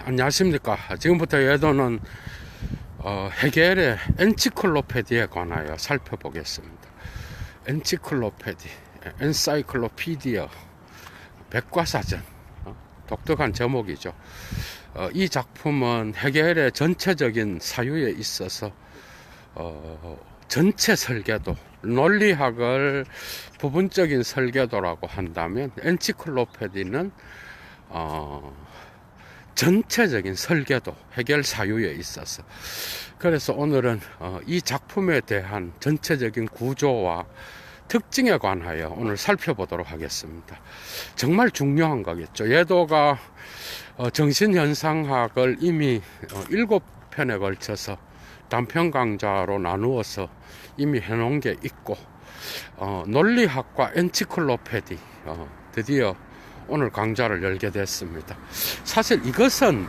안녕하십니까. 지금부터 예도는 헤겔의 엔치클로페디에 관하여 살펴보겠습니다. 엔치클로페디, 엔사이클로피디어, 백과사전, 독특한 제목이죠. 이 작품은 헤겔의 전체적인 사유에 있어서 전체 설계도, 논리학을 부분적인 설계도라고 한다면 엔치클로페디는 전체적인 설계도, 해결 사유에 있어서, 그래서 오늘은 이 작품에 대한 전체적인 구조와 특징에 관하여 오늘 살펴보도록 하겠습니다. 정말 중요한 거겠죠. 예도가 정신현상학을 이미 7편에 걸쳐서 단편 강좌로 나누어서 이미 해놓은 게 있고, 논리학과 엔치클로페디 드디어 오늘 강좌를 열게 됐습니다. 사실 이것은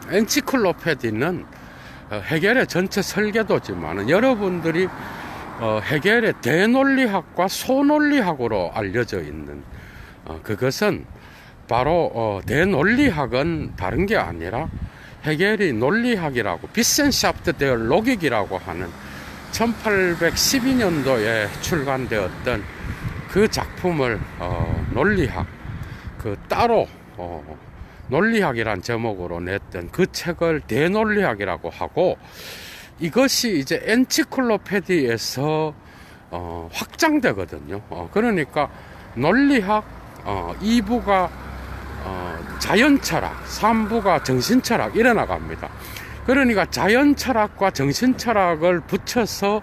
엔치클로페디는 헤겔의 전체 설계도지만 여러분들이 헤겔의 대논리학과 소논리학으로 알려져 있는 그것은 바로 대논리학은 다른 게 아니라 헤겔이 논리학이라고 비센샤프트 데어 로직이라고 하는 1812년도에 출간되었던 그 작품을 논리학 따로 논리학이란 제목으로 냈던 그 책을 대논리학이라고 하고, 이것이 이제 엔치클로페디에서 확장되거든요. 그러니까 논리학 2부가 자연철학, 3부가 정신철학 이래 나갑니다. 그러니까 자연철학과 정신철학을 붙여서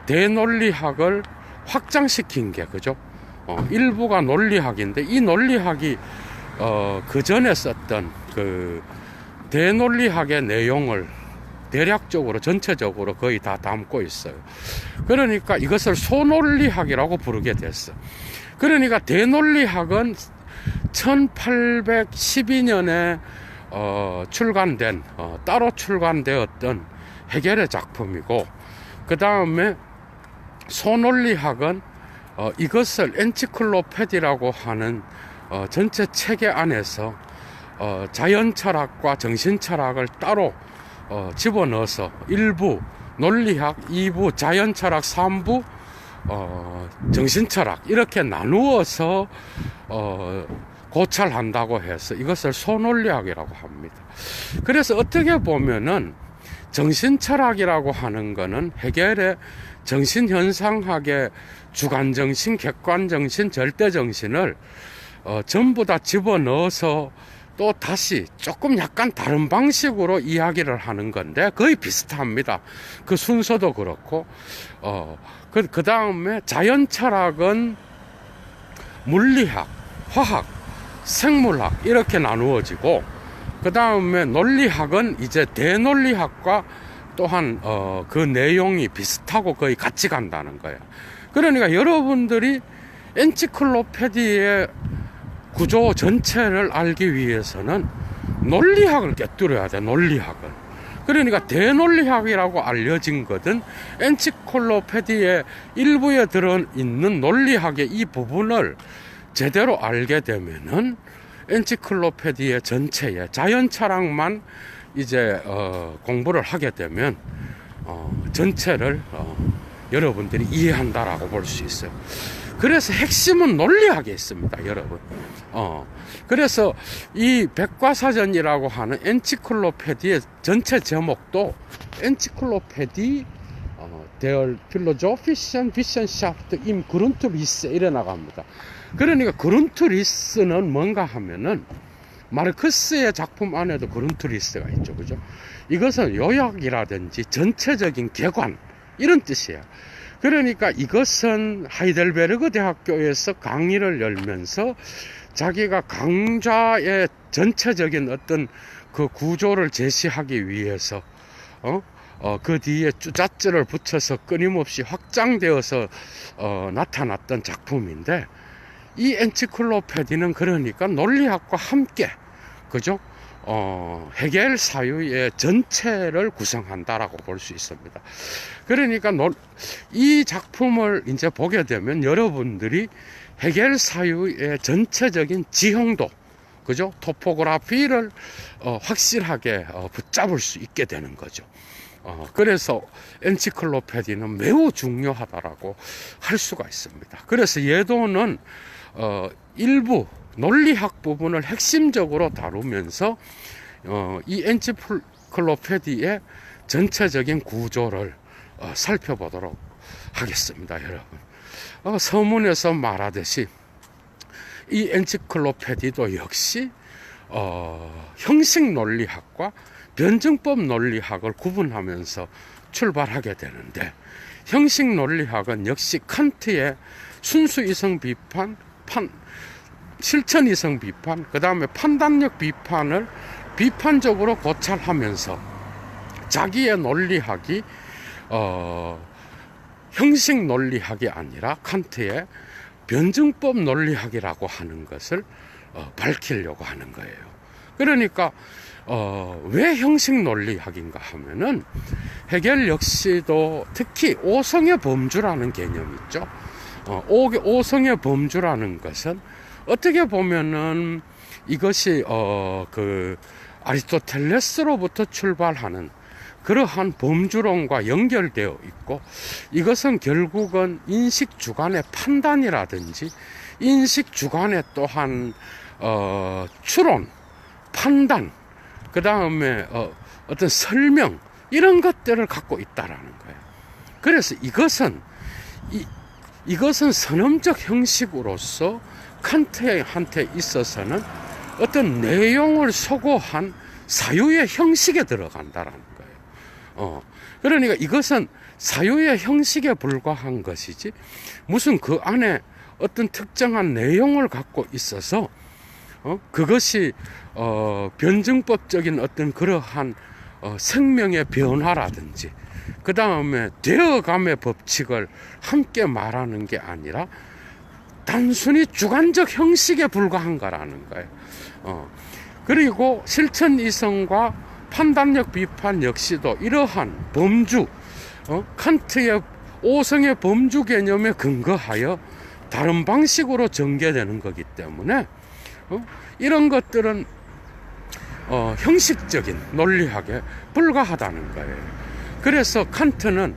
대논리학을 확장시킨 게 그죠? 일부가 논리학인데, 이 논리학이 그 전에 썼던 그 대논리학의 내용을 대략적으로 전체적으로 거의 다 담고 있어요. 그러니까 이것을 소논리학이라고 부르게 됐어. 그러니까 대논리학은 1812년에 출간된 따로 출간되었던 헤겔의 작품이고, 그 다음에 소논리학은 이것을 엔치클로페디라고 하는 전체 체계 안에서 자연철학과 정신철학을 따로 집어넣어서 1부 논리학, 2부 자연철학, 3부 정신철학 이렇게 나누어서 고찰한다고 해서 이것을 소논리학이라고 합니다. 그래서 어떻게 보면은 정신철학이라고 하는 거는 헤겔의 정신현상학의 주관정신, 객관정신, 절대정신을 전부 다 집어넣어서 또 다시 조금 약간 다른 방식으로 이야기를 하는 건데 거의 비슷합니다. 그 순서도 그렇고, 그 다음에 자연철학은 물리학, 화학, 생물학 이렇게 나누어지고, 그 다음에 논리학은 이제 대논리학과 또한 그 내용이 비슷하고 거의 같이 간다는 거예요. 그러니까 여러분들이 엔치클로페디의 구조 전체를 알기 위해서는 논리학을 꿰뚫어야 돼. 논리학을. 그러니까 대논리학이라고 알려진 것은 엔치클로페디의 일부에 들어있는 논리학의 이 부분을 제대로 알게 되면은 엔치클로페디의 전체의 자연철학만 이제 공부를 하게 되면 전체를 여러분들이 이해한다라고 볼 수 있어요. 그래서 핵심은 논리학에 있습니다, 여러분. 그래서 이 백과사전이라고 하는 엔치클로페디의 전체 제목도 엔치클로페디 der philosophischen Wissenschaft im Grundrisse 이래 나갑니다. 그러니까 그룬트리스는 뭔가 하면은 마르크스의 작품 안에도 그룬트리스가 있죠, 그죠? 이것은 요약이라든지 전체적인 개관 이런 뜻이에요. 그러니까 이것은 하이델베르그 대학교에서 강의를 열면서 자기가 강좌의 전체적인 어떤 그 구조를 제시하기 위해서 그 뒤에 쭈자쭈를 붙여서 끊임없이 확장되어서 나타났던 작품인데, 이 엔치클로페디는 그러니까 논리학과 함께 그죠? 헤겔 사유의 전체를 구성한다라고 볼 수 있습니다. 그러니까 이 작품을 이제 보게 되면 여러분들이 헤겔 사유의 전체적인 지형도, 그죠? 토포그래피를 확실하게 붙잡을 수 있게 되는 거죠. 그래서 엔시클로페디는 매우 중요하다라고 할 수가 있습니다. 그래서 예도는 일부 논리학 부분을 핵심적으로 다루면서 이 엔시클로페디의 전체적인 구조를 살펴보도록 하겠습니다, 여러분. 서문에서 말하듯이 이 엔시클로페디도 역시 형식 논리학과 변증법 논리학을 구분하면서 출발하게 되는데, 형식 논리학은 역시 칸트의 순수 이성 비판, 실천 이성 비판, 그 다음에 판단력 비판을 비판적으로 고찰하면서 자기의 논리학이 형식 논리학이 아니라 칸트의 변증법 논리학이라고 하는 것을 밝히려고 하는 거예요. 그러니까 왜 형식 논리학인가 하면은 헤겔 역시도 특히 오성의 범주라는 개념이 있죠. 오성의 범주라는 것은 어떻게 보면은 이것이 그 아리스토텔레스로부터 출발하는 그러한 범주론과 연결되어 있고, 이것은 결국은 인식 주관의 판단이라든지 인식 주관의 또한 추론, 판단, 그 다음에 어떤 설명, 이런 것들을 갖고 있다라는 거예요. 그래서 이것은 선언적 형식으로서 칸트한테 있어서는 어떤 내용을 소거한 사유의 형식에 들어간다라는 거예요. 그러니까 이것은 사유의 형식에 불과한 것이지 무슨 그 안에 어떤 특정한 내용을 갖고 있어서 그것이 변증법적인 어떤 그러한 생명의 변화라든지 그 다음에 되어감의 법칙을 함께 말하는 게 아니라 단순히 주관적 형식에 불과한 거라는 거예요. 그리고 실천 이성과 판단력 비판 역시도 이러한 범주, 칸트의 오성의 범주 개념에 근거하여 다른 방식으로 전개되는 거기 때문에 이런 것들은 형식적인 논리학에 불과하다는 거예요. 그래서 칸트는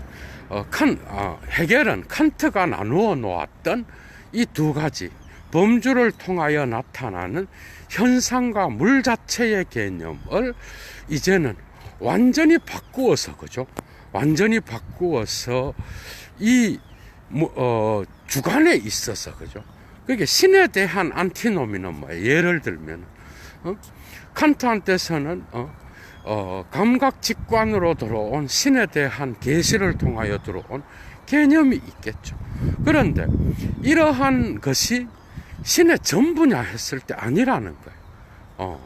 헤겔은 칸트가 나누어 놓았던 이 두 가지 범주를 통하여 나타나는 현상과 물 자체의 개념을 이제는 완전히 바꾸어서, 그죠? 완전히 바꾸어서 이 주관에 있어서, 그죠? 그게 신에 대한 안티노미는 뭐예요? 예를 들면 칸트한테서는 감각 직관으로 들어온 신에 대한 계시를 통하여 들어온 개념이 있겠죠. 그런데 이러한 것이 신의 전부냐 했을 때 아니라는 거예요.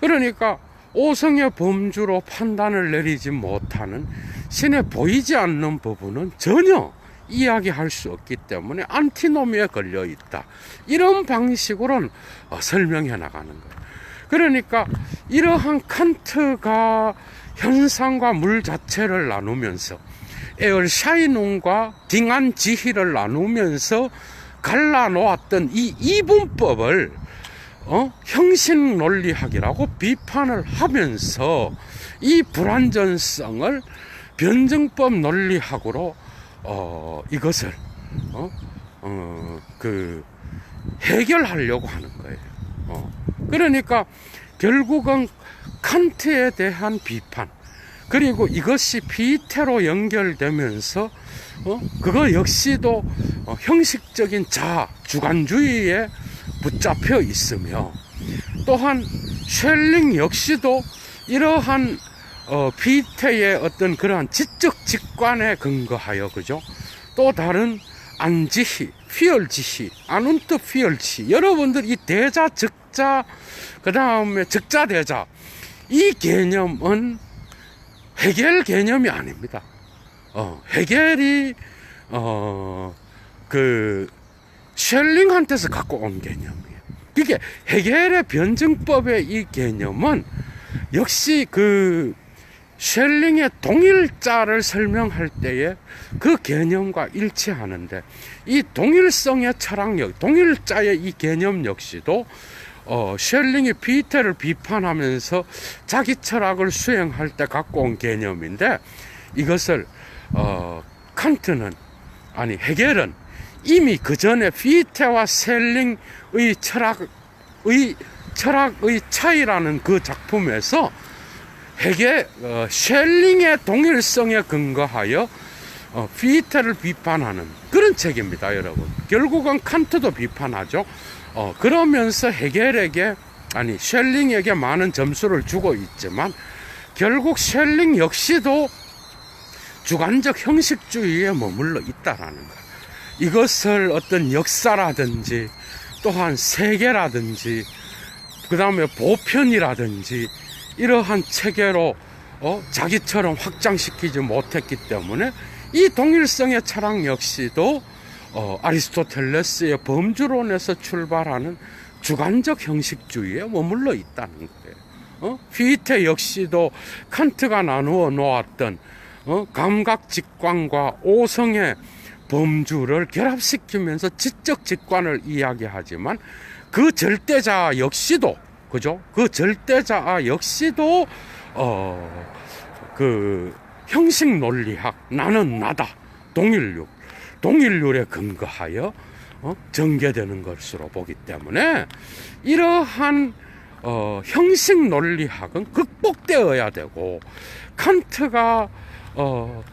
그러니까 오성의 범주로 판단을 내리지 못하는 신에 보이지 않는 부분은 전혀 이야기할 수 없기 때문에 안티노미에 걸려 있다. 이런 방식으로는 설명해 나가는 거예요. 그러니까 이러한 칸트가 현상과 물 자체를 나누면서 에얼샤이눈과 딩한 지희를 나누면서 갈라놓았던 이 이분법을 형식 논리학이라고 비판을 하면서 이 불완전성을 변증법 논리학으로 이것을 해결하려고 하는 거예요. 그러니까 결국은 칸트에 대한 비판, 그리고 이것이 피테로 연결되면서 그거 역시도 형식적인 주관주의에 붙잡혀 있으며, 또한 쉘링 역시도 이러한 피테의 어떤 그러한 지적 직관에 근거하여, 그죠? 또 다른 안지희, 피얼지희, 아눈트 피얼지, 여러분들 이 대자, 적자, 그 다음에 적자, 대자, 이 개념은 헤겔 개념이 아닙니다. 헤겔이 쉘링한테서 갖고 온 개념이에요. 이게 헤겔의 변증법의 이 개념은 역시 쉘링의 동일자를 설명할 때에 그 개념과 일치하는데, 이 동일성의 철학력, 동일자의 이 개념 역시도 셸링이 피테를 비판하면서 자기 철학을 수행할 때 갖고 온 개념인데, 이것을 칸트는, 아니 헤겔은 이미 그 전에 피테와 셸링의 철학의 차이라는 그 작품에서 셸링의 동일성에 근거하여 피테를 비판하는 그런 책입니다, 여러분. 결국은 칸트도 비판하죠. 그러면서 헤겔에게, 아니 셸링에게 많은 점수를 주고 있지만, 결국 셸링 역시도 주관적 형식주의에 머물러 있다라는 것. 이것을 어떤 역사라든지 또한 세계라든지 그 다음에 보편이라든지 이러한 체계로 자기처럼 확장시키지 못했기 때문에 이 동일성의 철학 역시도 아리스토텔레스의 범주론에서 출발하는 주관적 형식주의에 머물러 있다는 거예요. 피테 역시도 칸트가 나누어 놓았던 감각 직관과 오성의 범주를 결합시키면서 지적 직관을 이야기하지만, 그 절대자 역시도, 그죠? 그 절대자 역시도 그 형식 논리학, 나는 나다, 동일률에 근거하여 전개되는 것으로 보기 때문에, 이러한 형식 논리학은 극복되어야 되고, 칸트가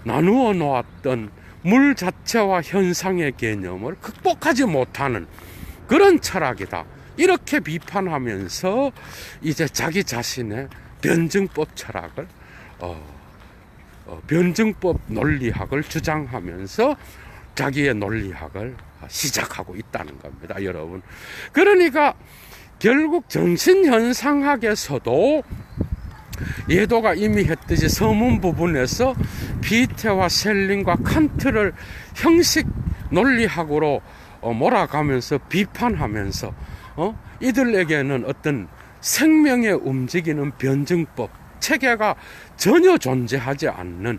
나누어 놓았던 물 자체와 현상의 개념을 극복하지 못하는 그런 철학이다, 이렇게 비판하면서 이제 자기 자신의 변증법 철학을 변증법 논리학을 주장하면서 자기의 논리학을 시작하고 있다는 겁니다, 여러분. 그러니까 결국 정신현상학에서도 예도가 이미 했듯이 서문 부분에서 피테와 셸링과 칸트를 형식 논리학으로 몰아가면서 비판하면서 이들에게는 어떤 생명에 움직이는 변증법 체계가 전혀 존재하지 않는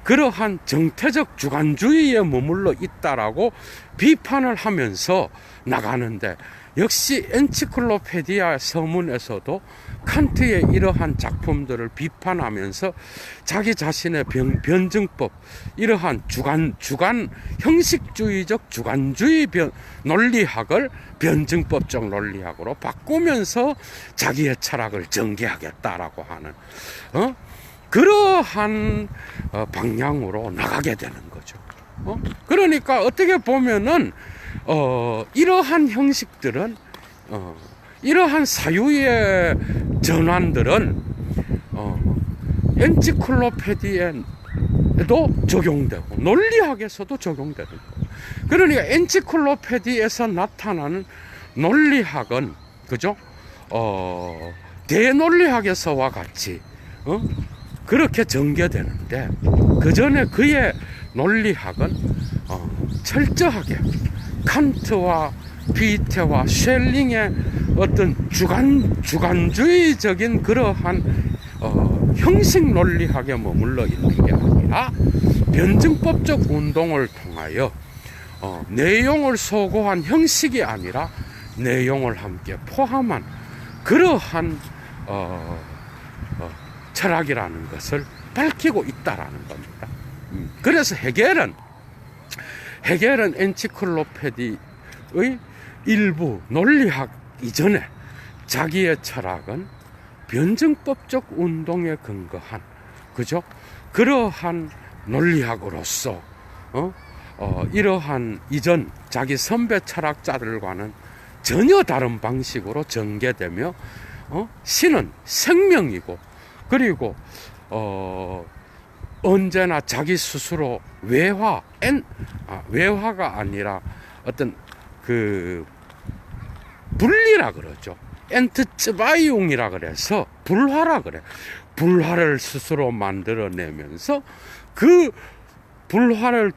그러한 정태적 주관주의에 머물러 있다라고 비판을 하면서 나가는데, 역시 엔치클로페디아 서문에서도 칸트의 이러한 작품들을 비판하면서 자기 자신의 변증법, 이러한 주관 형식주의적 주관주의 논리학을 변증법적 논리학으로 바꾸면서 자기의 철학을 전개하겠다라고 하는 그러한 방향으로 나가게 되는 거죠. 그러니까 어떻게 보면은 이러한 형식들은 이러한 사유의 전환들은 엔치클로페디에도 적용되고 논리학에서도 적용되는 거예요. 그러니까 엔치클로페디에서 나타나는 논리학은, 그죠? 대논리학에서와 같이 그렇게 전개되는데, 그 전에 그의 논리학은 철저하게 칸트와 피테와 셸링의 어떤 주관주의적인 그러한 형식 논리학에 머물러 있는 게 아니라 변증법적 운동을 통하여 내용을 소고한 형식이 아니라 내용을 함께 포함한 그러한 철학이라는 것을 밝히고 있다라는 겁니다. 그래서 헤겔은 엔치클로페디의 일부 논리학 이전에 자기의 철학은 변증법적 운동에 근거한, 그죠? 그러한 논리학으로서 이러한 이전 자기 선배 철학자들과는 전혀 다른 방식으로 전개되며 신은 생명이고, 그리고 언제나 자기 스스로 외화가 아니라 어떤 그 분리라 그러죠. 엔트츠바이용이라 그래서 불화라 그래. 불화를 스스로 만들어내면서 그 불화를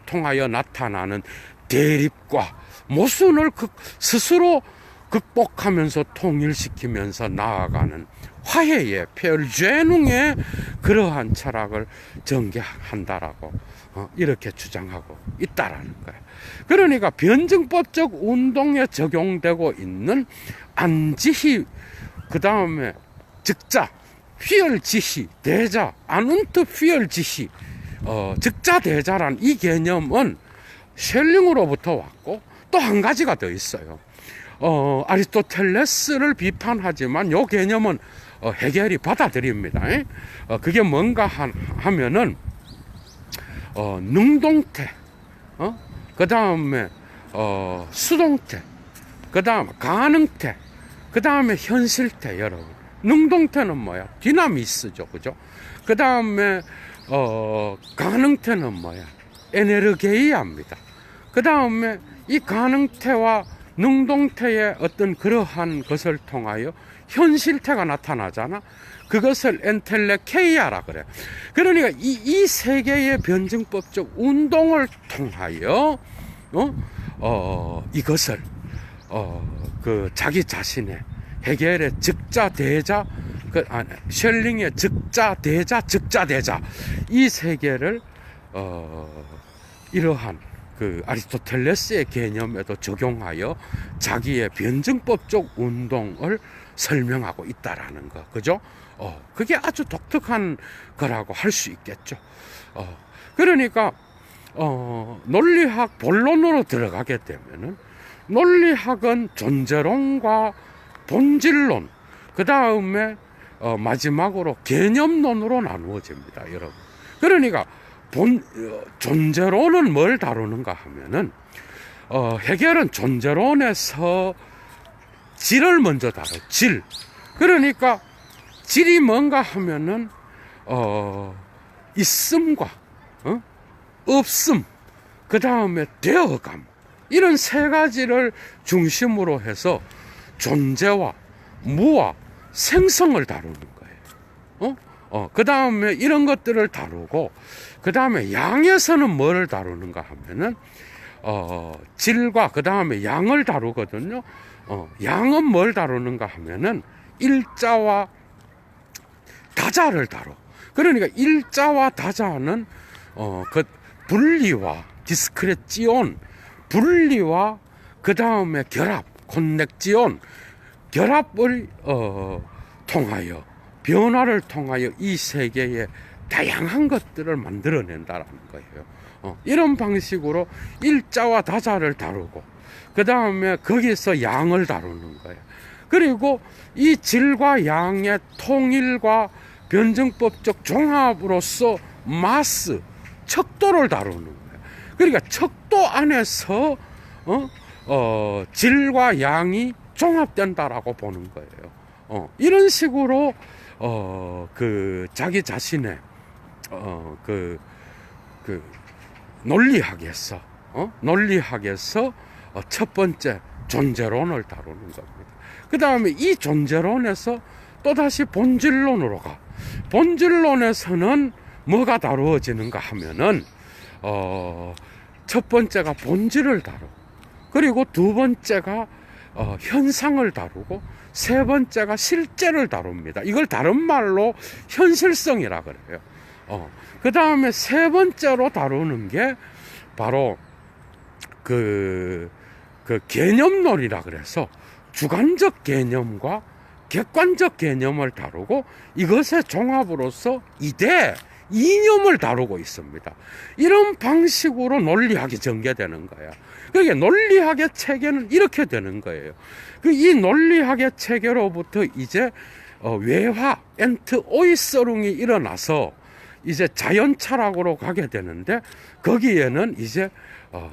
통하여 나타나는 대립과 모순을 스스로 극복하면서 통일시키면서 나아가는 화해의 폐열죄능의 그러한 철학을 전개한다라고 이렇게 주장하고 있다라는 거예요. 그러니까 변증법적 운동에 적용되고 있는 안지희, 그 다음에 즉자, 휘열지시, 대자, 아눈트 휘열지시, 즉자대자란 이 개념은 셸링으로부터 왔고, 또 한 가지가 더 있어요. 아리스토텔레스를 비판하지만 이 개념은 헤겔이 받아들입니다. 그게 뭔가 하면은 능동태, 그 다음에 수동태, 그 다음 가능태, 그 다음에 현실태. 여러분, 능동태는 뭐야? 디나미스죠, 그죠? 그 다음에 가능태는 뭐야? 에네르게이아입니다. 그 다음에 이 가능태와 능동태의 어떤 그러한 것을 통하여 현실태가 나타나잖아. 그것을 엔텔레케이아라 그래. 그러니까 이 세 개의 변증법적 운동을 통하여 이것을 그 자기 자신의 헤겔의 즉자 대자, 셸링의 즉자 대자, 즉자 대자, 이 세 개를 이러한 그 아리스토텔레스의 개념에도 적용하여 자기의 변증법적 운동을 설명하고 있다라는 거, 그죠? 그게 아주 독특한 거라고 할 수 있겠죠. 그러니까 논리학 본론으로 들어가게 되면은, 논리학은 존재론과 본질론, 그 다음에 마지막으로 개념론으로 나누어집니다, 여러분. 그러니까 존재론은 뭘 다루는가 하면은, 헤겔은 존재론에서 질을 먼저 다뤄. 질. 그러니까 질이 뭔가 하면은 있음과 없음, 그 다음에 되어감, 이런 세 가지를 중심으로 해서 존재와 무와 생성을 다루는 거예요. 그 다음에 이런 것들을 다루고, 그 다음에 양에서는 뭘 다루는가 하면은 질과 그 다음에 양을 다루거든요. 양은 뭘 다루는가 하면은 일자와 다자를 다뤄. 그러니까 일자와 다자는 그 분리와 디스크레지온, 분리와 그 다음에 결합, 콘넥지온, 결합을 통하여, 변화를 통하여 이 세계의 다양한 것들을 만들어낸다라는 거예요. 이런 방식으로 일자와 다자를 다루고, 그 다음에 거기서 양을 다루는 거예요. 그리고 이 질과 양의 통일과 변증법적 종합으로서 마스, 척도를 다루는 거예요. 그러니까 척도 안에서 질과 양이 종합된다라고 보는 거예요. 이런 식으로 그 자기 자신의 그 논리학에서 첫 번째 존재론을 다루는 겁니다. 그 다음에 이 존재론에서 또다시 본질론으로 가. 본질론에서는 뭐가 다루어지는가 하면은 첫 번째가 본질을 다루고, 그리고 두 번째가 현상을 다루고, 세 번째가 실제를 다룹니다. 이걸 다른 말로 현실성이라 그래요. 그 다음에 세 번째로 다루는 게 바로 그 개념론이라 그래서 주관적 개념과 객관적 개념을 다루고, 이것의 종합으로서 이념을 다루고 있습니다. 이런 방식으로 논리학이 전개되는 거야. 그러니까 논리학의 체계는 이렇게 되는 거예요. 이 논리학의 체계로부터 이제 외화, 엔트 오이서룽이 일어나서 이제 자연 철학으로 가게 되는데, 거기에는 이제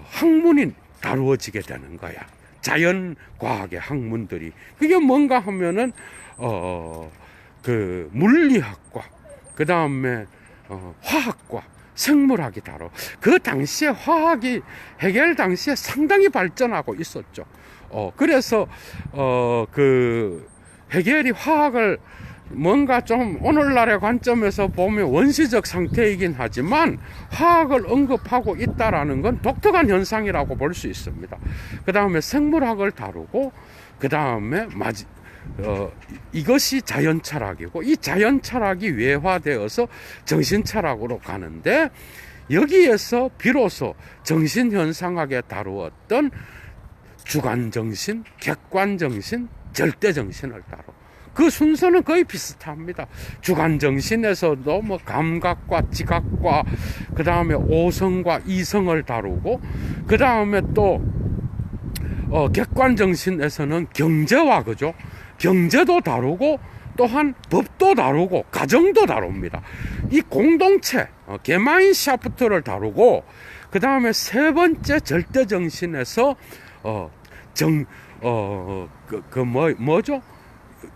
학문이 다루어지게 되는 거야. 자연과학의 학문들이. 그게 뭔가 하면은 그 물리학과, 그 다음에 화학과, 생물학이 다뤄. 그 당시에 화학이 헤겔 당시에 상당히 발전하고 있었죠. 그래서 그 헤겔이 화학을 뭔가 좀 오늘날의 관점에서 보면 원시적 상태이긴 하지만 화학을 언급하고 있다라는 건 독특한 현상이라고 볼 수 있습니다. 그 다음에 생물학을 다루고, 그 다음에 이것이 자연 철학이고, 이 자연 철학이 외화되어서 정신 철학으로 가는데, 여기에서 비로소 정신 현상학에 다루었던 주관 정신, 객관 정신, 절대 정신을 다루. 그 순서는 거의 비슷합니다. 주관 정신에서도 뭐 감각과 지각과 그 다음에 오성과 이성을 다루고, 그 다음에 또 객관 정신에서는 경제와, 그죠? 경제도 다루고, 또한 법도 다루고, 가정도 다룹니다. 이 공동체, 게마인샤프트를 다루고, 그 다음에 세 번째 절대 정신에서, 뭐죠?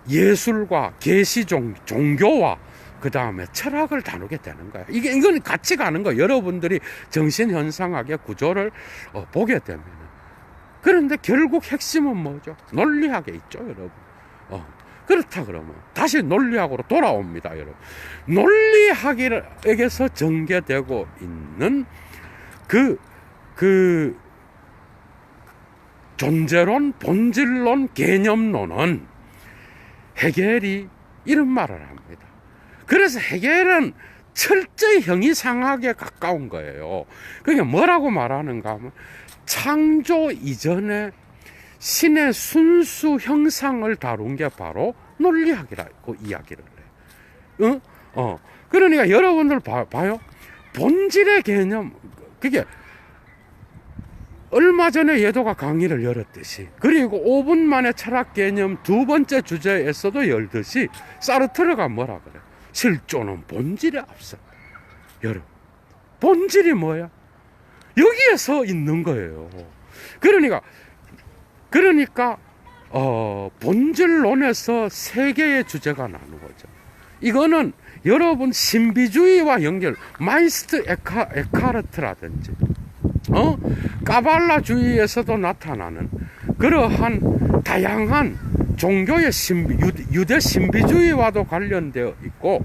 예술과 계시 종교와 그 다음에 철학을 다루게 되는 거예요. 이건 같이 가는 거예요. 여러분들이 정신현상학의 구조를 보게 되면. 그런데 결국 핵심은 뭐죠? 논리학에 있죠, 여러분. 그렇다 그러면 다시 논리학으로 돌아옵니다, 여러분. 논리학에게서 전개되고 있는 그 존재론, 본질론, 개념론은 헤겔이 이런 말을 합니다. 그래서 헤겔은 철저히 형이상학에 가까운 거예요. 그게 뭐라고 말하는가 하면, 창조 이전에 신의 순수 형상을 다룬 게 바로 논리학이라고 이야기를 해요. 그러니까 여러분들 봐요. 본질의 개념, 그게 얼마 전에 예도가 강의를 열었듯이, 그리고 5분 만에 철학 개념 두 번째 주제에서도 열듯이, 사르트르가 뭐라 그래요? 실존은 본질에 앞서. 여러분, 본질이 뭐야? 여기에서 있는 거예요. 그러니까 본질론에서 세 개의 주제가 나누어져. 이거는 여러분 신비주의와 연결, 마이스트 에카르트라든지 까발라주의에서도 나타나는 그러한 다양한 종교의 유대 신비주의와도 관련되어 있고,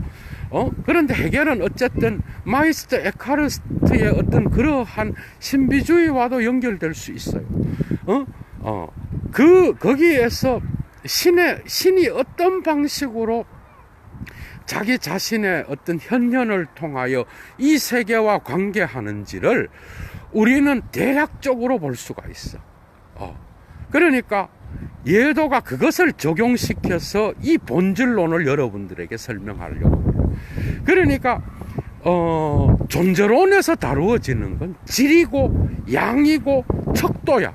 그런데 헤겔은 어쨌든 마이스터 에카르트의 어떤 그러한 신비주의와도 연결될 수 있어요. 거기에서 신이 어떤 방식으로 자기 자신의 어떤 현현을 통하여 이 세계와 관계하는지를 우리는 대략적으로 볼 수가 있어. 그러니까 예도가 그것을 적용시켜서 이 본질론을 여러분들에게 설명하려고 해요. 그러니까 존재론에서 다루어지는 건 질이고 양이고 척도야.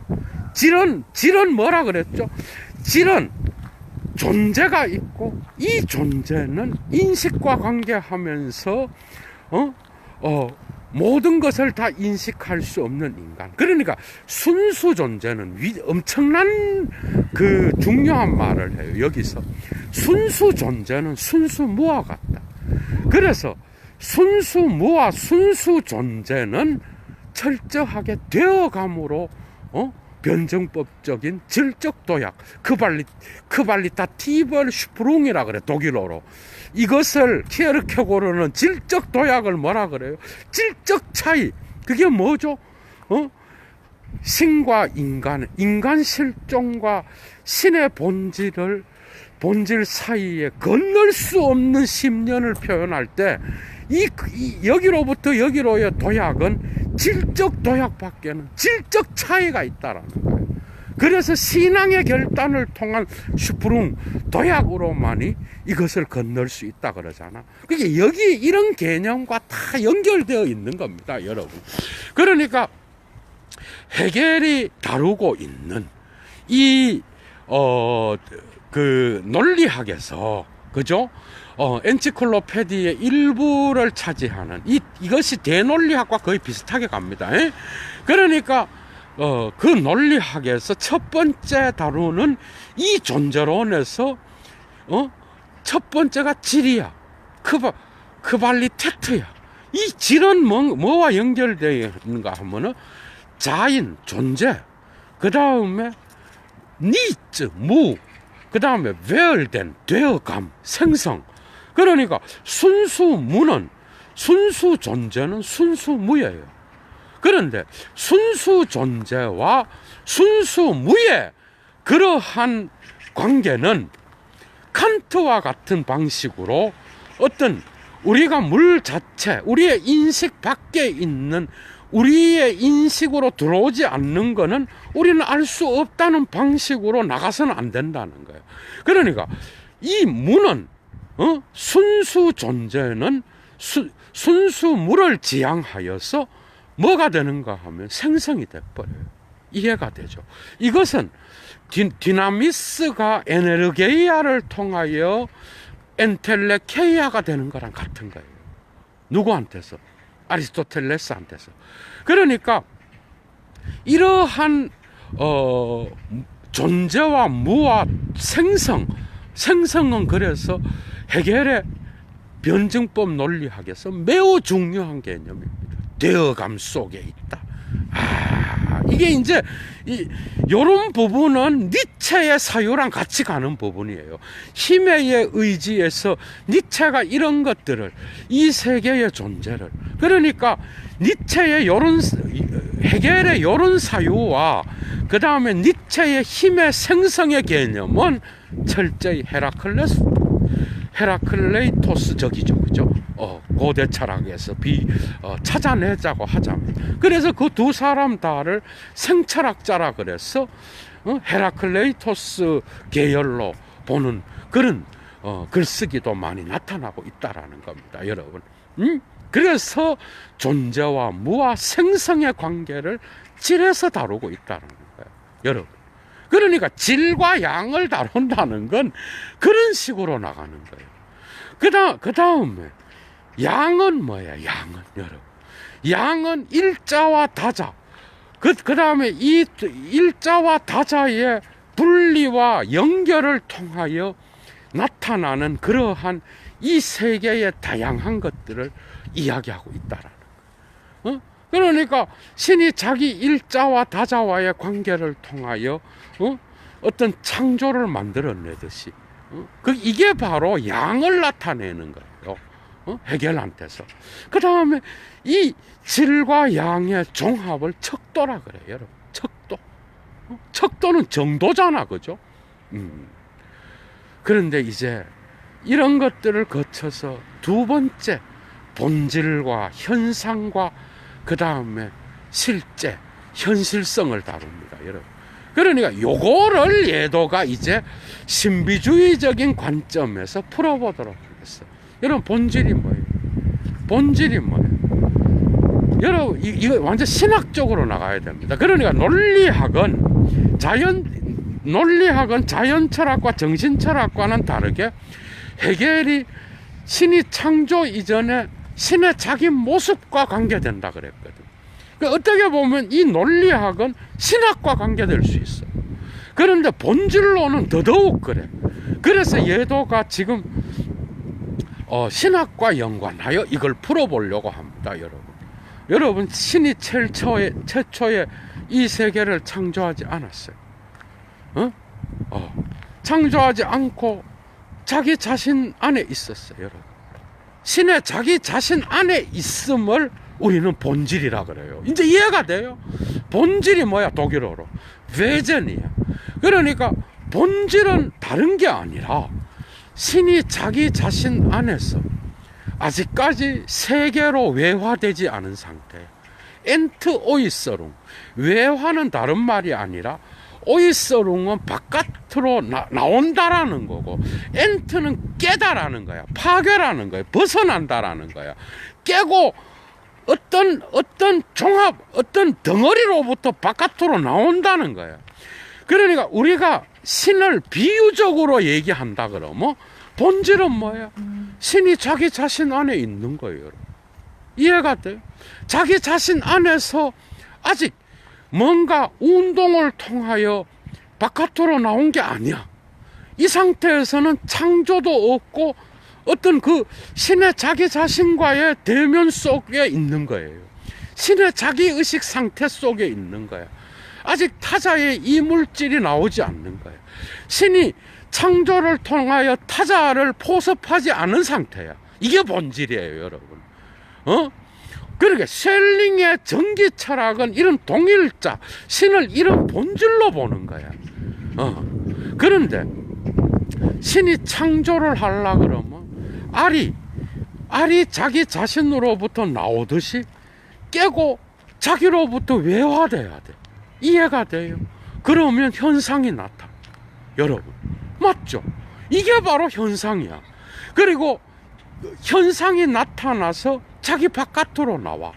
질은 뭐라 그랬죠? 질은 존재가 있고, 이 존재는 인식과 관계하면서 모든 것을 다 인식할 수 없는 인간. 그러니까 순수 존재는 엄청난 그 중요한 말을 해요. 여기서 순수 존재는 순수 무와 같다. 그래서 순수 무와 순수 존재는 철저하게 되어감으로 변증법적인 질적 도약, 크발리타티벌 슈프룽이라 그래, 독일어로. 이것을 키에르케고르는 질적 도약을 뭐라 그래요? 질적 차이. 그게 뭐죠? 신과 인간 실존과 신의 본질 사이에 건널 수 없는 심연을 표현할 때, 여기로부터 여기로의 도약은 질적 도약밖에는 질적 차이가 있다라는 거예요. 그래서 신앙의 결단을 통한 슈프룽 도약으로만이 이것을 건널 수 있다 그러잖아. 그게 여기 이런 개념과 다 연결되어 있는 겁니다, 여러분. 그러니까 헤겔이 다루고 있는 이 그 논리학에서, 그죠? 엔치클로페디의 일부를 차지하는 이것이 대논리학과 거의 비슷하게 갑니다. 그러니까 그 논리학에서 첫 번째 다루는 이 존재론에서 첫 번째가 질이야. 크발리테트야. 이 질은 뭐와 연결되어 있는가 하면은 자인, 존재, 그 다음에 니츠, 무, 그 다음에 웨얼된, 되어감, 생성. 그러니까 순수 존재는 순수 무예요. 그런데 순수 존재와 순수 무의 그러한 관계는 칸트와 같은 방식으로 어떤 우리가 물 자체, 우리의 인식 밖에 있는 우리의 인식으로 들어오지 않는 거는 우리는 알 수 없다는 방식으로 나가서는 안 된다는 거예요. 그러니까 이 무는 순수 존재는 순수 물을 지향하여서 뭐가 되는가 하면 생성이 돼버려요. 이해가 되죠. 이것은 디나미스가 에네르게이아를 통하여 엔텔레케이아가 되는 거랑 같은 거예요. 누구한테서? 아리스토텔레스한테서. 그러니까 이러한 존재와 무와 생성은 그래서 해겔의 변증법 논리학에서 매우 중요한 개념입니다. 되어감 속에 있다. 이게 이제 이런 부분은 니체의 사유랑 같이 가는 부분이에요. 힘의 의지에서 니체가 이런 것들을, 이 세계의 존재를, 그러니까 니체의 요런, 해겔의 요런 사유와 그 다음에 니체의 힘의 생성의 개념은 철저히 헤라클레이토스적이죠. 그죠? 고대 철학에서 찾아내자고 하자면. 그래서 그 두 사람 다를 생철학자라 그래서 헤라클레이토스 계열로 보는 그런 글쓰기도 많이 나타나고 있다라는 겁니다, 여러분. 그래서 존재와 무와 생성의 관계를 질에서 다루고 있다는 거예요, 여러분. 그러니까 질과 양을 다룬다는 건 그런 식으로 나가는 거예요. 그 다음에 양은 뭐야? 양은, 여러분, 양은 일자와 다자, 그 다음에 이 일자와 다자의 분리와 연결을 통하여 나타나는 그러한 이 세계의 다양한 것들을 이야기하고 있다라는 거예요. 그러니까 신이 자기 일자와 다자와의 관계를 통하여 어떤 창조를 만들어내듯이 이게 바로 양을 나타내는 거예요, 해겔한테서. 그 다음에 이 질과 양의 종합을 척도라 그래요, 여러분. 척도는 정도잖아, 그죠? 그런데 이제 이런 것들을 거쳐서 두 번째, 본질과 현상과 그 다음에 실제, 현실성을 다룹니다, 여러분. 그러니까 요거를 예도가 이제 신비주의적인 관점에서 풀어보도록 하겠어요. 여러분, 본질이 뭐예요? 본질이 뭐예요? 여러분, 이거 완전 신학적으로 나가야 됩니다. 그러니까 논리학은 자연철학과 정신철학과는 다르게 해겔이 신이 창조 이전에 신의 자기 모습과 관계된다 그랬거든. 그러니까 어떻게 보면 이 논리학은 신학과 관계될 수 있어. 그런데 본질로는 더더욱 그래. 그래서 예도가 지금 신학과 연관하여 이걸 풀어보려고 합니다, 여러분. 여러분, 신이 최초에 이 세계를 창조하지 않았어요. 창조하지 않고 자기 자신 안에 있었어요, 여러분. 신의 자기 자신 안에 있음을 우리는 본질이라 그래요. 이제 이해가 돼요? 본질이 뭐야? 독일어로 베젠이야. 그러니까 본질은 다른 게 아니라 신이 자기 자신 안에서 아직까지 세계로 외화되지 않은 상태. 엔트 오이서룽. 외화는 다른 말이 아니라 오이서룽은 바깥으로 나온다라는 거고, 엔트는 깨다라는 거야. 파괴라는 거야. 벗어난다라는 거야. 깨고 어떤 종합, 어떤 덩어리로부터 바깥으로 나온다는 거야. 그러니까 우리가 신을 비유적으로 얘기한다 그러면 본질은 뭐야? 신이 자기 자신 안에 있는 거예요, 여러분. 이해가 돼요? 자기 자신 안에서 아직 뭔가 운동을 통하여 바깥으로 나온 게 아니야. 이 상태에서는 창조도 없고 어떤 그 신의 자기 자신과의 대면 속에 있는 거예요. 신의 자기의식 상태 속에 있는 거야. 아직 타자의 이물질이 나오지 않는 거야. 신이 창조를 통하여 타자를 포섭하지 않은 상태야. 이게 본질이에요, 여러분. 그러니까 셀링의 전기 철학은 이런 동일자, 신을 이런 본질로 보는 거야. 그런데 신이 창조를 하려 그러면 알이 자기 자신으로부터 나오듯이 깨고 자기로부터 외화돼야 돼. 이해가 돼요? 그러면 현상이 나타나. 여러분, 맞죠? 이게 바로 현상이야. 그리고 현상이 나타나서 자기 바깥으로 나와.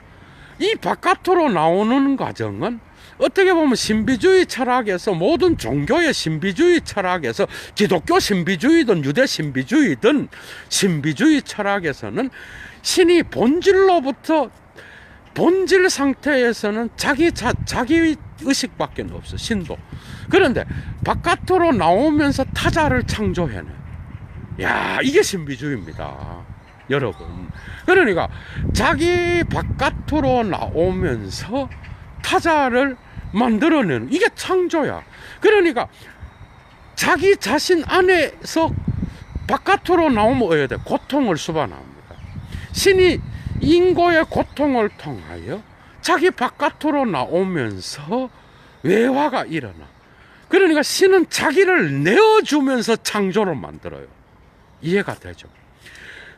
이 바깥으로 나오는 과정은 어떻게 보면 신비주의 철학에서, 모든 종교의 신비주의 철학에서, 기독교 신비주의든 유대 신비주의든 신비주의 철학에서는 신이 본질로부터, 본질 상태에서는 자기 의식밖에 없어, 신도. 그런데 바깥으로 나오면서 타자를 창조해내. 야, 이게 신비주의입니다, 여러분. 그러니까 자기 바깥으로 나오면서 타자를 만들어내는, 이게 창조야. 그러니까 자기 자신 안에서 바깥으로 나오면 어야 돼? 고통을 수반합니다. 신이 인고의 고통을 통하여 자기 바깥으로 나오면서 외화가 일어나. 그러니까 신은 자기를 내어주면서 창조를 만들어요. 이해가 되죠?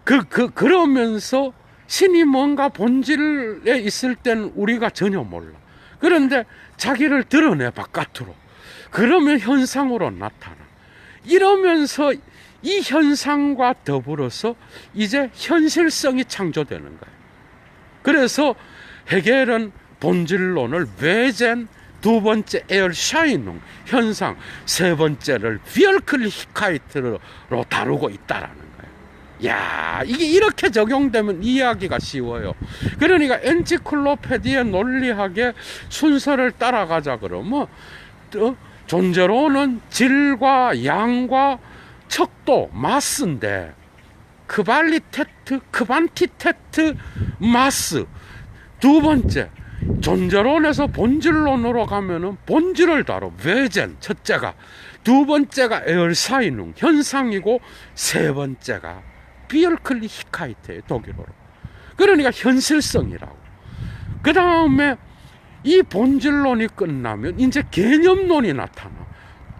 그러면서 신이 뭔가 본질에 있을 때는 우리가 전혀 몰라. 그런데 자기를 드러내, 바깥으로. 그러면 현상으로 나타나. 이러면서 이 현상과 더불어서 이제 현실성이 창조되는 거예요. 그래서 헤겔은 본질론을 웨젠, 두 번째 에얼샤이농, 현상, 세 번째를 비얼클리히카이트로 다루고 있다라는 거예요. 야, 이게 이렇게 적용되면 이해하기가 쉬워요. 그러니까 엔치클로페디아 논리학의 순서를 따라가자 그러면 존재로는 질과 양과 척도, 마스인데 크발리테트, 크반티테트, 마스. 두 번째, 존재론에서 본질론으로 가면은 본질을 다뤄. 웨젠, 첫째가. 두 번째가 에얼사이농, 현상이고, 세 번째가 비얼클리히카이트의 독일어로. 그러니까 현실성이라고. 그 다음에 이 본질론이 끝나면 이제 개념론이 나타나.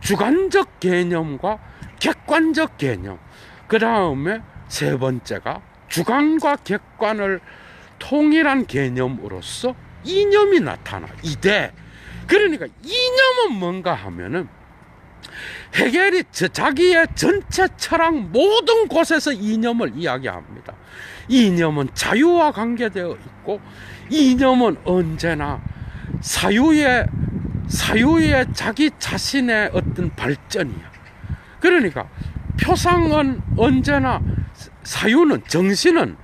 주관적 개념과 객관적 개념. 그 다음에 세 번째가 주관과 객관을 통일한 개념으로서 이념이 나타나. 이대. 그러니까 이념은 뭔가 하면은 헤겔이 자기의 전체 철학 모든 곳에서 이념을 이야기합니다. 이념은 자유와 관계되어 있고, 이념은 언제나 사유의 자기 자신의 어떤 발전이야. 그러니까 표상은 언제나, 사유는, 정신은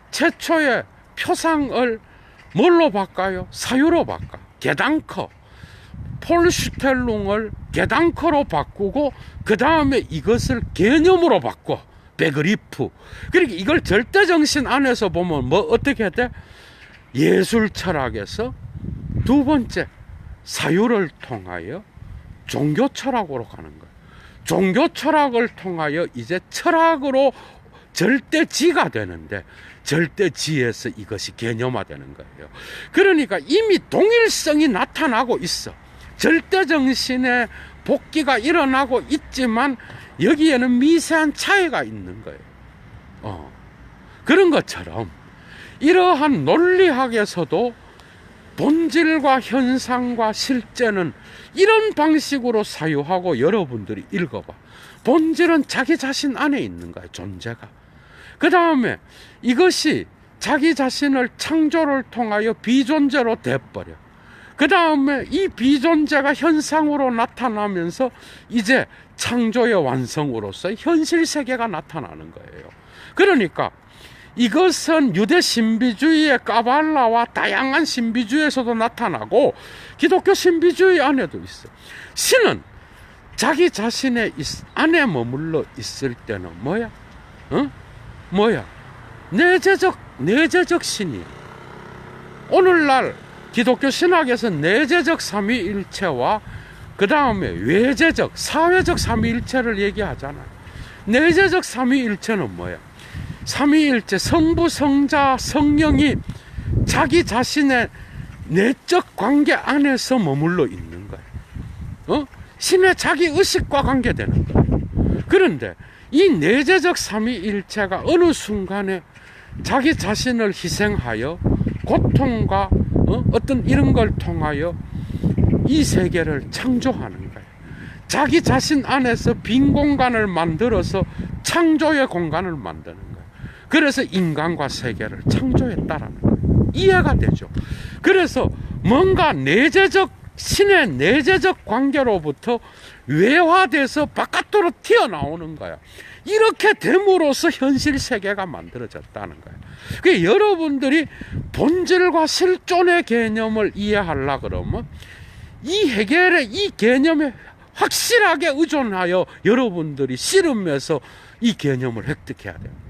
최초의 표상을 뭘로 바꿔요? 사유로 바꿔. 게당커, 폴슈텔룽을 게당커로 바꾸고, 그 다음에 이것을 개념으로 바꿔. 베그리프. 그러니까 이걸 절대정신 안에서 보면 뭐 어떻게 돼? 예술 철학에서 두 번째 사유를 통하여 종교 철학으로 가는 거예요. 종교 철학을 통하여 이제 철학으로 절대지가 되는데, 절대지에서 이것이 개념화되는 거예요. 그러니까 이미 동일성이 나타나고 있어. 절대정신의 복귀가 일어나고 있지만 여기에는 미세한 차이가 있는 거예요. 그런 것처럼 이러한 논리학에서도 본질과 현상과 실제는 이런 방식으로 사유하고, 여러분들이 읽어봐. 본질은 자기 자신 안에 있는 거예요, 존재가. 그 다음에 이것이 자기 자신을 창조를 통하여 비존재로 돼버려. 그 다음에 이 비존재가 현상으로 나타나면서 이제 창조의 완성으로서 현실 세계가 나타나는 거예요. 그러니까 이것은 유대 신비주의의 까발라와 다양한 신비주의에서도 나타나고, 기독교 신비주의 안에도 있어. 신은 자기 자신의 안에 머물러 있을 때는 뭐야? 내재적 신이야. 오늘날 기독교 신학에서 내재적 삼위일체와 그 다음에 외재적, 사회적 삼위일체를 얘기하잖아요. 내재적 삼위일체는 뭐야? 삼위일체, 성부, 성자, 성령이 자기 자신의 내적 관계 안에서 머물러 있는 거예요. 신의 자기 의식과 관계되는 거예요. 그런데 이 내재적 삼위일체가 어느 순간에 자기 자신을 희생하여 고통과 어떤 이런 걸 통하여 이 세계를 창조하는 거예요. 자기 자신 안에서 빈 공간을 만들어서 창조의 공간을 만드는 거예요. 그래서 인간과 세계를 창조했다라는 거예요. 이해가 되죠. 그래서 뭔가 내재적 신의 내재적 관계로부터 외화돼서 바깥으로 튀어나오는 거야. 이렇게 됨으로써 현실 세계가 만들어졌다는 거예요. 그러니까 여러분들이 본질과 실존의 개념을 이해하려고 그러면 이 해결의 이 개념에 확실하게 의존하여 여러분들이 씨름해서 이 개념을 획득해야 됩니다.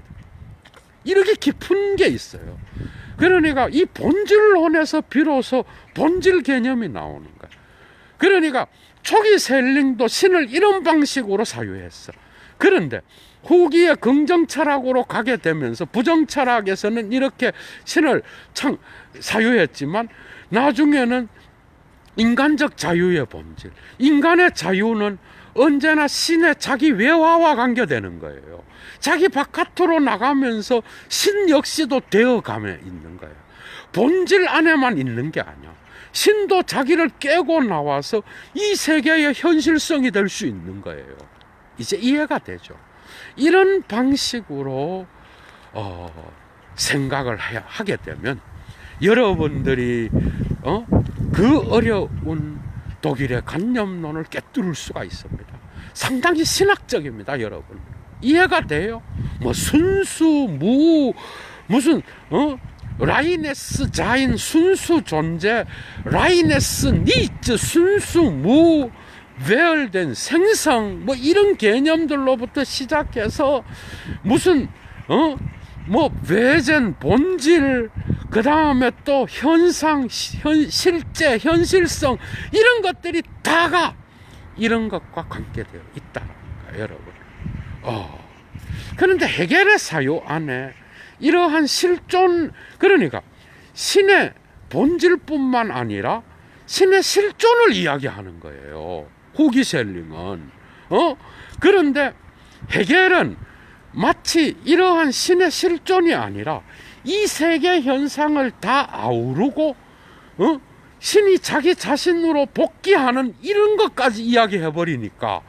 이렇게 깊은 게 있어요. 그러니까 이 본질론에서 비로소 본질 개념이 나오는 거야. 그러니까 초기 셀링도 신을 이런 방식으로 사유했어. 그런데 후기에 긍정 철학으로 가게 되면서 부정 철학에서는 이렇게 신을 사유했지만 나중에는 인간적 자유의 본질, 인간의 자유는 언제나 신의 자기 외화와 관계되는 거예요. 자기 바깥으로 나가면서 신 역시도 되어가며 있는 거예요. 본질 안에만 있는 게 아니야. 신도 자기를 깨고 나와서 이 세계의 현실성이 될 수 있는 거예요. 이제 이해가 되죠. 이런 방식으로 생각을 하게 되면 여러분들이 그 어려운 독일의 관념론을 깨뚫을 수가 있습니다. 상당히 신학적입니다, 여러분. 이해가 돼요? 뭐 순수 무 무슨 라이네스 자인 순수 존재, 라이네스 니츠 순수 무 외열된 생성, 뭐 이런 개념들로부터 시작해서 무슨 뭐 외전 본질, 그 다음에 또 현상, 실제, 현실성, 이런 것들이 다가 이런 것과 관계되어 있다는 거예요, 여러분. 그런데 해겔의 사유 안에 이러한 실존, 그러니까 신의 본질뿐만 아니라 신의 실존을 이야기하는 거예요, 후기 셀링은. 그런데 해겔은 마치 이러한 신의 실존이 아니라 이 세계 현상을 다 아우르고 신이 자기 자신으로 복귀하는 이런 것까지 이야기해 버리니까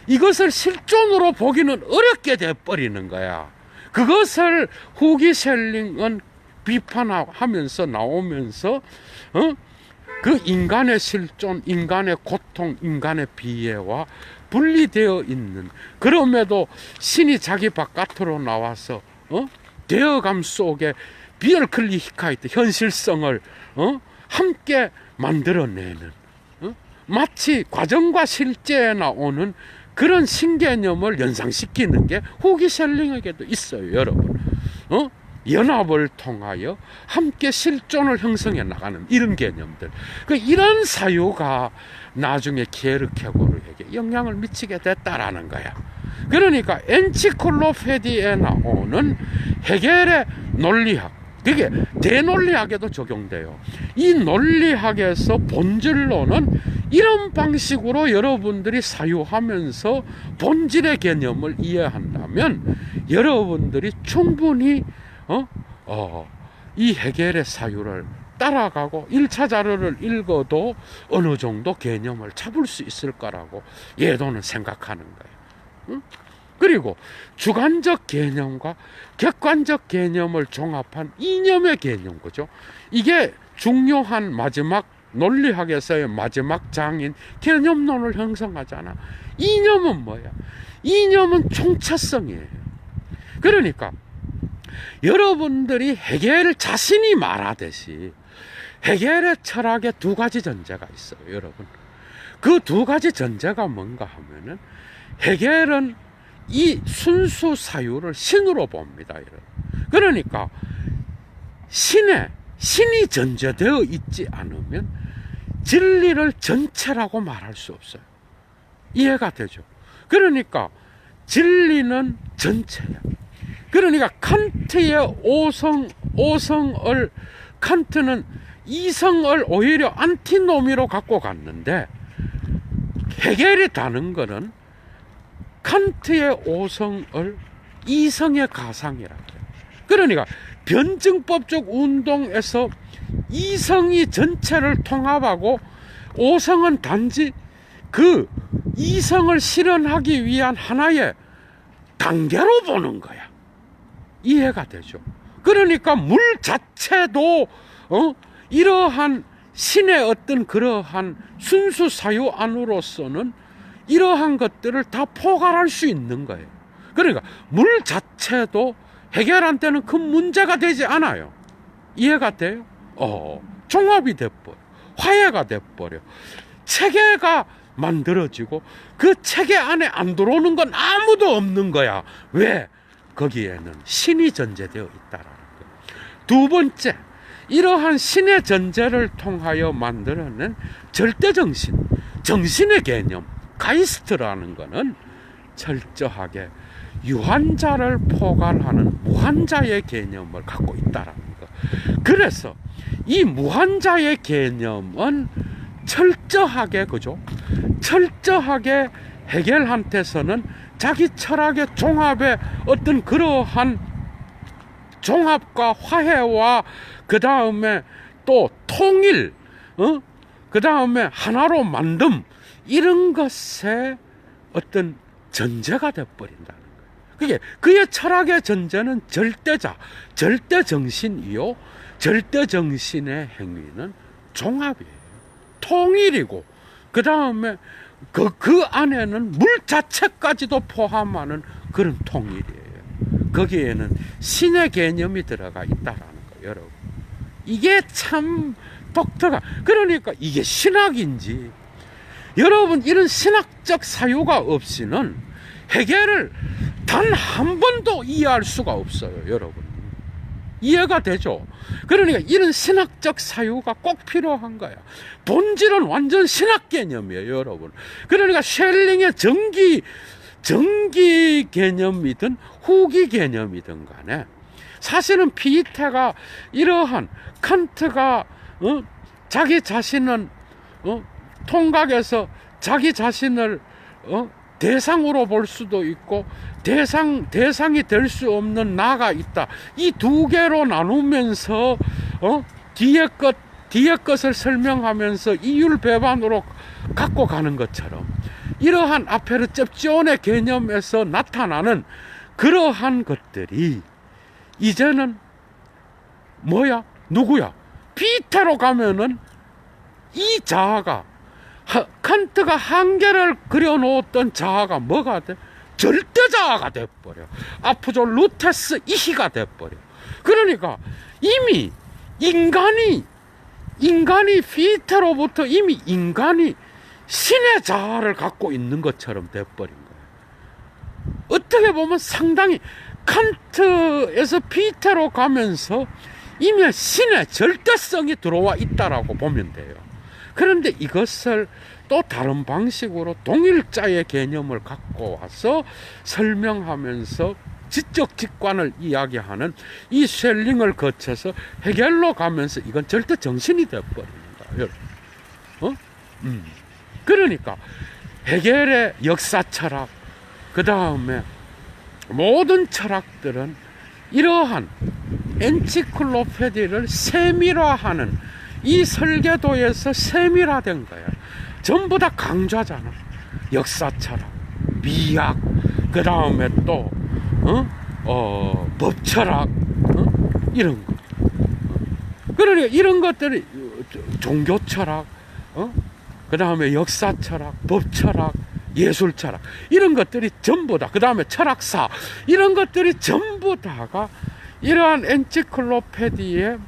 이것을 실존으로 보기는 어렵게 돼버리는 거야. 그것을 후기 셀링은 비판하면서 나오면서 그 인간의 실존, 인간의 고통, 인간의 비애와 분리되어 있는, 그럼에도 신이 자기 바깥으로 나와서 대어감 속에 비얼클리히카이트 현실성을 함께 만들어내는, 마치 과정과 실제에 나오는 그런 신개념을 연상시키는 게 후기 셀링에게도 있어요, 여러분. 연합을 통하여 함께 실존을 형성해 나가는 이런 개념들. 이런 사유가 나중에 키에르케고르에게 영향을 미치게 됐다라는 거야. 그러니까 엔치클로페디에 나오는 해겔의 논리학, 그게 대논리학에도 적용돼요. 이 논리학에서 본질론은 이런 방식으로 여러분들이 사유하면서 본질의 개념을 이해한다면 여러분들이 충분히 이 해겔의 사유를 따라가고 1차 자료를 읽어도 어느 정도 개념을 잡을 수 있을 거라고 예도는 생각하는 거예요. 그리고 주관적 개념과 객관적 개념을 종합한 이념의 개념, 그죠? 이게 중요한 마지막 논리학에서의 마지막 장인 개념론을 형성하잖아. 이념은 뭐야? 이념은 총체성이에요. 그러니까 여러분들이 해겔 자신이 말하듯이 해겔의 철학에 두 가지 전제가 있어요, 여러분. 그 두 가지 전제가 뭔가 하면은 해겔은 이 순수 사유를 신으로 봅니다, 여러분. 그러니까 신이 전제되어 있지 않으면 진리를 전체라고 말할 수 없어요. 이해가 되죠? 그러니까 진리는 전체야. 그러니까 칸트의 오성을 칸트는 이성을 오히려 안티노미로 갖고 갔는데 해겔이 다는 거는 칸트의 오성을 이성의 가상이라고 해요. 그러니까 변증법적 운동에서 이성이 전체를 통합하고 오성은 단지 그 이성을 실현하기 위한 하나의 단계로 보는 거야. 이해가 되죠? 그러니까 물 자체도 이러한 신의 어떤 그러한 순수 사유 안으로서는 이러한 것들을 다 포괄할 수 있는 거예요. 그러니까 물 자체도 해결한테는 큰 문제가 되지 않아요. 이해가 돼요? 종합이 돼버려. 화해가 돼버려. 체계가 만들어지고 그 체계 안에 안 들어오는 건 아무도 없는 거야. 왜? 거기에는 신이 전제되어 있다라는 거예요. 두 번째, 이러한 신의 전제를 통하여 만들어낸 절대정신, 정신의 개념, 가이스트라는 것은 철저하게 유한자를 포괄하는 무한자의 개념을 갖고 있다라는 거. 그래서 이 무한자의 개념은 철저하게, 그죠? 철저하게 해겔한테서는 자기 철학의 종합의 어떤 그러한 종합과 화해와 그 다음에 또 통일, 그 다음에 하나로 만듦, 이런 것에 어떤 전제가 돼버린다는 거예요. 그게 그의 철학의 전제는 절대자, 절대정신이요, 절대정신의 행위는 종합이에요. 통일이고, 그 다음에 그 안에는 물 자체까지도 포함하는 그런 통일이에요. 거기에는 신의 개념이 들어가 있다라는 거예요, 여러분. 이게 참 독특한, 그러니까 이게 신학인지, 여러분, 이런 신학적 사유가 없이는 해결을 단 한 번도 이해할 수가 없어요, 여러분. 이해가 되죠? 그러니까 이런 신학적 사유가 꼭 필요한 거야. 본질은 완전 신학 개념이에요, 여러분. 그러니까 쉘링의 정기 개념이든 후기 개념이든 간에 사실은 피에테가 이러한 칸트가 자기 자신은 통각에서 자기 자신을 대상으로 볼 수도 있고 대상이 될 수 없는 나가 있다. 이 두 개로 나누면서 뒤에 것을 설명하면서 이율 배반으로 갖고 가는 것처럼 이러한 아페르셉지온의 개념에서 나타나는 그러한 것들이 이제는 뭐야? 누구야? 피에테로 가면은 이 자아가 칸트가 한계를 그려놓았던 자아가 뭐가 돼? 절대자아가 돼버려. 아프졸루테스 이히가 돼버려. 그러니까 이미 인간이 피에테로부터 이미 인간이 신의 자아를 갖고 있는 것처럼 돼버린 거예요. 어떻게 보면 상당히 칸트에서 피에테로 가면서 이미 신의 절대성이 들어와 있다라고 보면 돼요. 그런데 이것을 또 다른 방식으로 동일자의 개념을 갖고 와서 설명하면서 지적 직관을 이야기하는 이 쉘링을 거쳐서 해겔로 가면서 이건 절대 정신이 되어버립니다. 그러니까 해겔의 역사 철학, 그 다음에 모든 철학들은 이러한 엔치클로페디를 세밀화하는 이 설계도에서 세밀화된 거야. 전부 다 강좌잖아. 역사 철학, 미학, 그 다음에 또 법 철학, 이런 거. 그러니까 이런 것들이 종교 철학, 그 다음에 역사 철학, 법 철학, 예술 철학, 이런 것들이 전부 다, 그 다음에 철학사, 이런 것들이 전부 다가 이러한 엔치클로페디의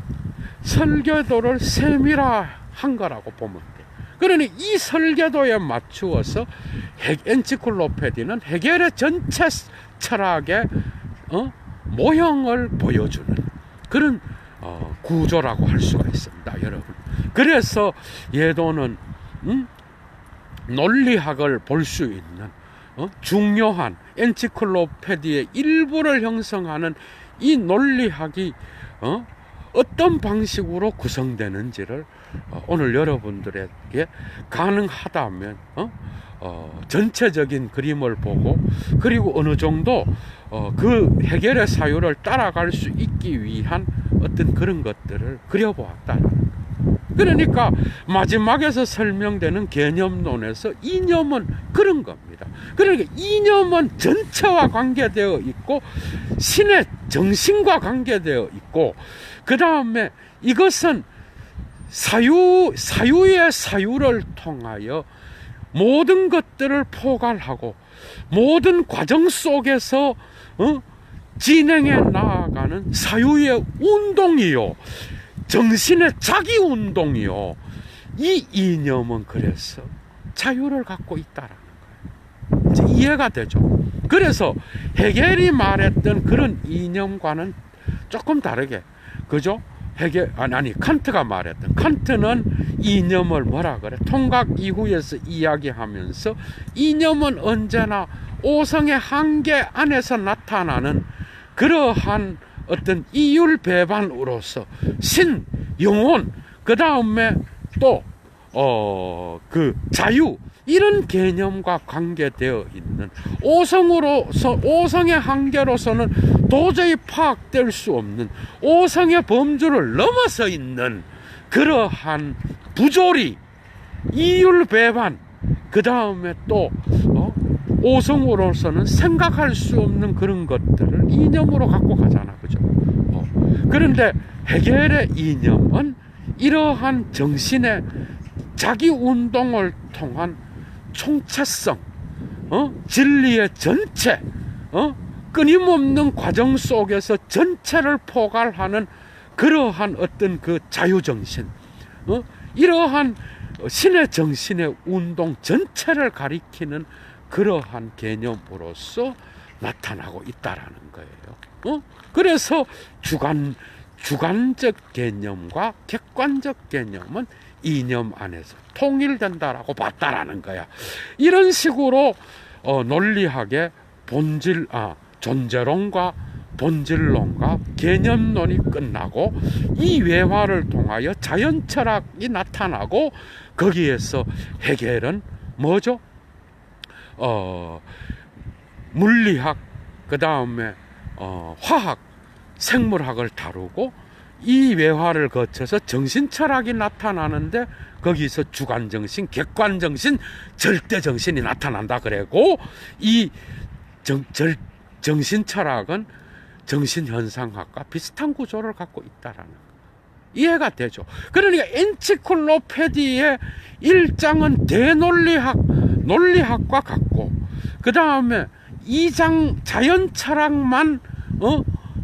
설계도를 세밀화한 거라고 보면 돼. 그러니 이 설계도에 맞추어서 엔치클로페디는 해겔의 전체 철학의 모형을 보여주는 그런 구조라고 할 수가 있습니다, 여러분. 그래서 예도는 논리학을 볼 수 있는 중요한 엔치클로페디의 일부를 형성하는 이 논리학이 어떤 방식으로 구성되는지를 오늘 여러분들에게 가능하다면 전체적인 그림을 보고, 그리고 어느 정도 그 해결의 사유를 따라갈 수 있기 위한 어떤 그런 것들을 그려보았다. 그러니까 마지막에서 설명되는 개념론에서 이념은 그런 겁니다. 그러니까 이념은 전체와 관계되어 있고 신의 정신과 관계되어 있고, 그 다음에 이것은 사유의 사유를 통하여 모든 것들을 포괄하고 모든 과정 속에서 진행해 나아가는 사유의 운동이요, 정신의 자기 운동이요. 이 이념은 그래서 자유를 갖고 있다라는 거예요. 이제 이해가 되죠. 그래서 헤겔이 말했던 그런 이념과는 조금 다르게, 그죠? 칸트가 말했던, 칸트는 이념을 뭐라 그래? 통각 이후에서 이야기하면서 이념은 언제나 오성의 한계 안에서 나타나는 그러한 어떤 이율 배반으로서 신, 영혼, 그 다음에 또 그 자유, 이런 개념과 관계되어 있는 오성의 한계로서는 도저히 파악될 수 없는 오성의 범주를 넘어서 있는 그러한 부조리, 이율 배반, 그 다음에 또 오성으로서는 생각할 수 없는 그런 것들을 이념으로 갖고 가잖아, 그죠? 그런데 헤겔의 이념은 이러한 정신의 자기 운동을 통한 총체성, 진리의 전체, 끊임없는 과정 속에서 전체를 포괄하는 그러한 어떤 그 자유정신, 이러한 신의 정신의 운동 전체를 가리키는 그러한 개념으로서 나타나고 있다라는 거예요. 그래서 주관적 개념과 객관적 개념은 이념 안에서 통일된다라고 봤다라는 거야. 이런 식으로 논리학의 존재론과 본질론과 개념론이 끝나고 이 외화를 통하여 자연철학이 나타나고, 거기에서 헤겔은 뭐죠? 물리학, 그 다음에 화학, 생물학을 다루고 이 외화를 거쳐서 정신철학이 나타나는데 거기서 주관정신, 객관정신, 절대정신이 나타난다 그래고, 이 정신철학은 정신현상학과 비슷한 구조를 갖고 있다라는 거. 이해가 되죠? 그러니까 엔치클로페디의 1장은 대논리학, 논리학과 같고, 그 다음에 2장 자연철학만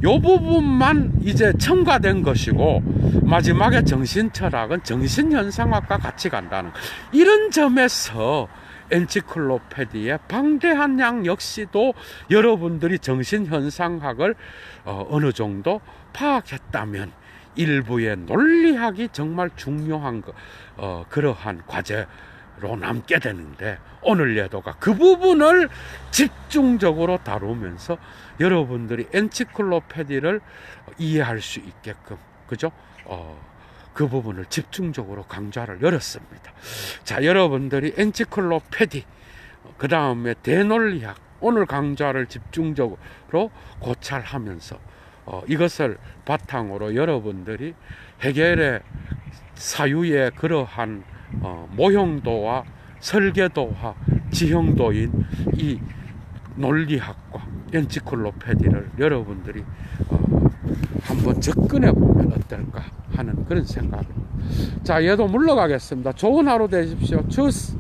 요 부분만 이제 첨가된 것이고, 마지막에 정신철학은 정신현상학과 같이 간다는, 이런 점에서 엔치클로페디의 방대한 양 역시도 여러분들이 정신현상학을 어느 정도 파악했다면 일부의 논리학이 정말 중요한 그러한 과제로 남게 되는데, 오늘 예도가 그 부분을 집중적으로 다루면서 여러분들이 엔치클로페디를 이해할 수 있게끔, 그죠? 그 부분을 집중적으로 강좌를 열었습니다. 자, 여러분들이 엔치클로페디, 그 다음에 대논리학, 오늘 강좌를 집중적으로 고찰하면서 이것을 바탕으로 여러분들이 헤겔의 사유의 그러한 모형도와 설계도와 지형도인 이 논리학과 엔치클로페디를 여러분들이 한번 접근해 보면 어떨까 하는 그런 생각입니다. 자, 얘도 물러가겠습니다. 좋은 하루 되십시오. 주스.